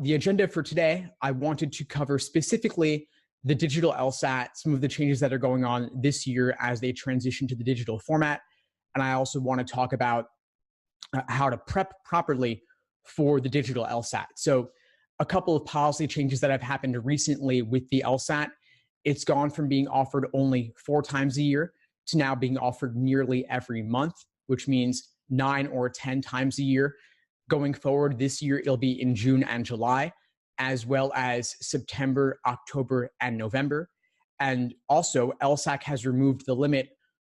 the agenda for today, I wanted to cover specifically the digital LSAT, some of the changes that are going on this year as they transition to the digital format. And I also want to talk about how to prep properly for the digital LSAT. So a couple of policy changes that have happened recently with the LSAT. It's gone from being offered only 4 times a year to now being offered nearly every month, which means 9 or 10 times a year. Going forward this year, it'll be in June and July, as well as September, October, and November. And also, LSAC has removed the limit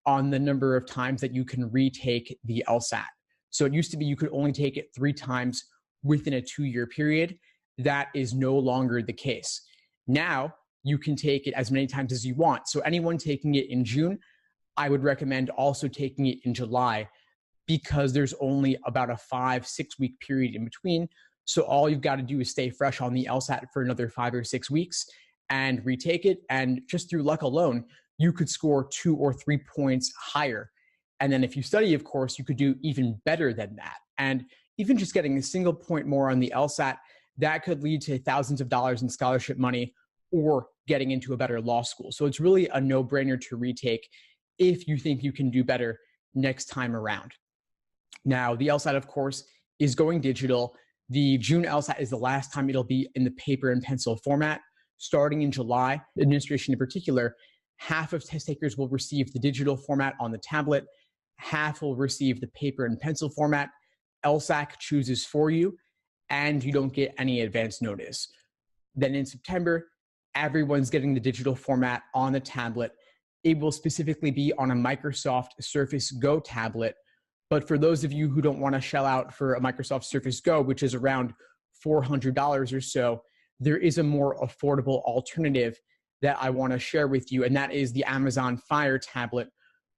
on the number of times that you can retake the LSAT. So it used to be you could only take it 3 times within a 2-year period. That is no longer the case. Now, you can take it as many times as you want. So anyone taking it in June, I would recommend also taking it in July, because there's only about a 5-6 week period in between. So all you've got to do is stay fresh on the LSAT for another 5 or 6 weeks and retake it. And just through luck alone, you could score 2 or 3 points higher. And then if you study, of course, you could do even better than that. And even just getting a single point more on the LSAT, that could lead to thousands of dollars in scholarship money or getting into a better law school. So it's really a no-brainer to retake if you think you can do better next time around. Now, the LSAT, of course, is going digital. The June LSAT is the last time it'll be in the paper and pencil format. Starting in July, administration in particular, half of test takers will receive the digital format on the tablet, half will receive the paper and pencil format. LSAC chooses for you, and you don't get any advance notice. Then in September, everyone's getting the digital format on the tablet. It will specifically be on a Microsoft Surface Go tablet. But for those of you who don't want to shell out for a Microsoft Surface Go, which is around $400 or so, there is a more affordable alternative that I want to share with you, and that is the Amazon Fire tablet,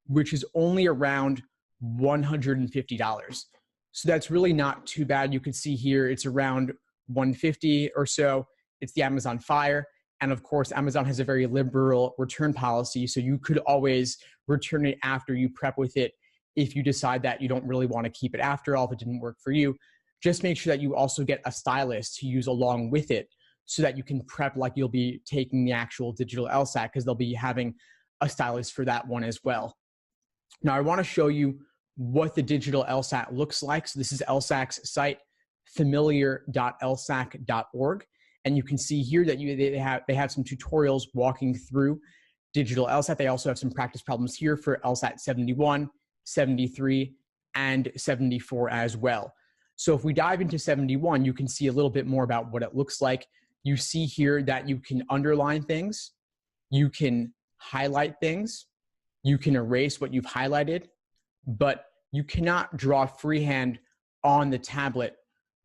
which is only around $150. So that's really not too bad. You can see here it's around $150 or so. It's the Amazon Fire. And of course, Amazon has a very liberal return policy, so you could always return it after you prep with it if you decide that you don't really want to keep it after all, if it didn't work for you. Just make sure that you also get a stylus to use along with it so that you can prep like you'll be taking the actual digital LSAT, because they'll be having a stylus for that one as well. Now, I want to show you what the digital LSAT looks like. So this is LSAC's site, familiar.lsac.org. And you can see here that they have some tutorials walking through digital LSAT. They also have some practice problems here for LSAT 71, 73, and 74 as well. So if we dive into 71, you can see a little bit more about what it looks like. You see here that you can underline things, you can highlight things, you can erase what you've highlighted, but you cannot draw freehand on the tablet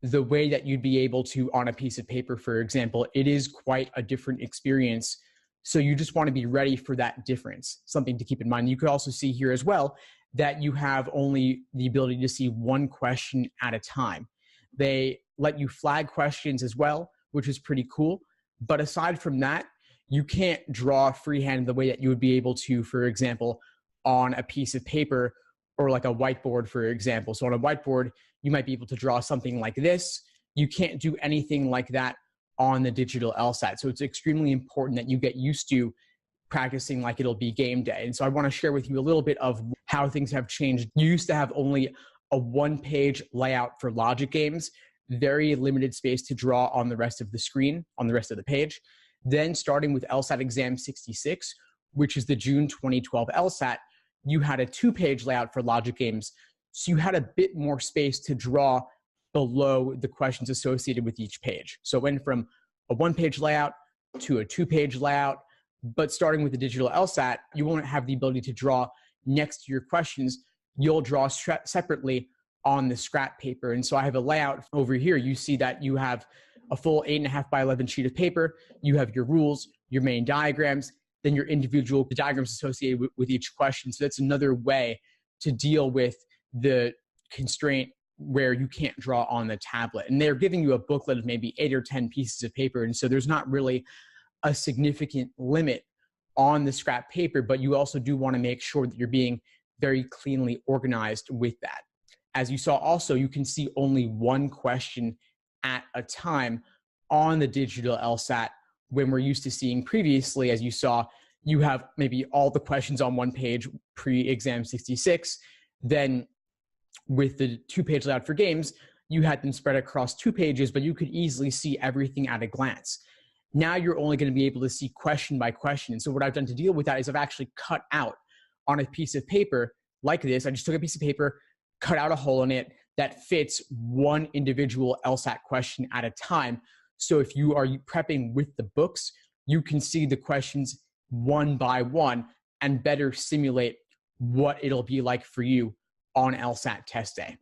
the way that you'd be able to on a piece of paper, for example. It is quite a different experience. So you just want to be ready for that difference, something to keep in mind. You could also see here as well that you have only the ability to see one question at a time. They let you flag questions as well, which is pretty cool. But aside from that, you can't draw freehand the way that you would be able to, for example, on a piece of paper or like a whiteboard, for example. So on a whiteboard, you might be able to draw something like this. You can't do anything like that on the digital LSAT. So it's extremely important that you get used to practicing like it'll be game day. And so I want to share with you a little bit of how things have changed. You used to have only a 1-page layout for logic games, very limited space to draw on the rest of the screen, on the rest of the page. Then starting with LSAT exam 66, which is the June 2012 LSAT, you had a 2-page layout for logic games. So you had a bit more space to draw below the questions associated with each page. So it went from a 1-page layout to a 2-page layout. But starting with the digital LSAT, you won't have the ability to draw next to your questions. You'll draw separately on the scrap paper. And so I have a layout over here. You see that you have a full 8.5 by 11 sheet of paper. You have your rules, your main diagrams, then your individual diagrams associated with each question. So that's another way to deal with the constraint where you can't draw on the tablet. And they're giving you a booklet of maybe 8 or 10 pieces of paper. And so there's not really a significant limit on the scrap paper, but you also do want to make sure that you're being very cleanly organized with that. As you saw also, you can see only one question at a time on the digital LSAT when we're used to seeing previously, as you saw, you have maybe all the questions on one page pre-exam 66. Then with the 2-page layout for games, you had them spread across 2 pages, but you could easily see everything at a glance. Now you're only going to be able to see question by question. And so what I've done to deal with that is I've actually cut out on a piece of paper like this. I just took a piece of paper, cut out a hole in it that fits one individual LSAT question at a time. So if you are prepping with the books, you can see the questions one by one and better simulate what it'll be like for you on LSAT test day.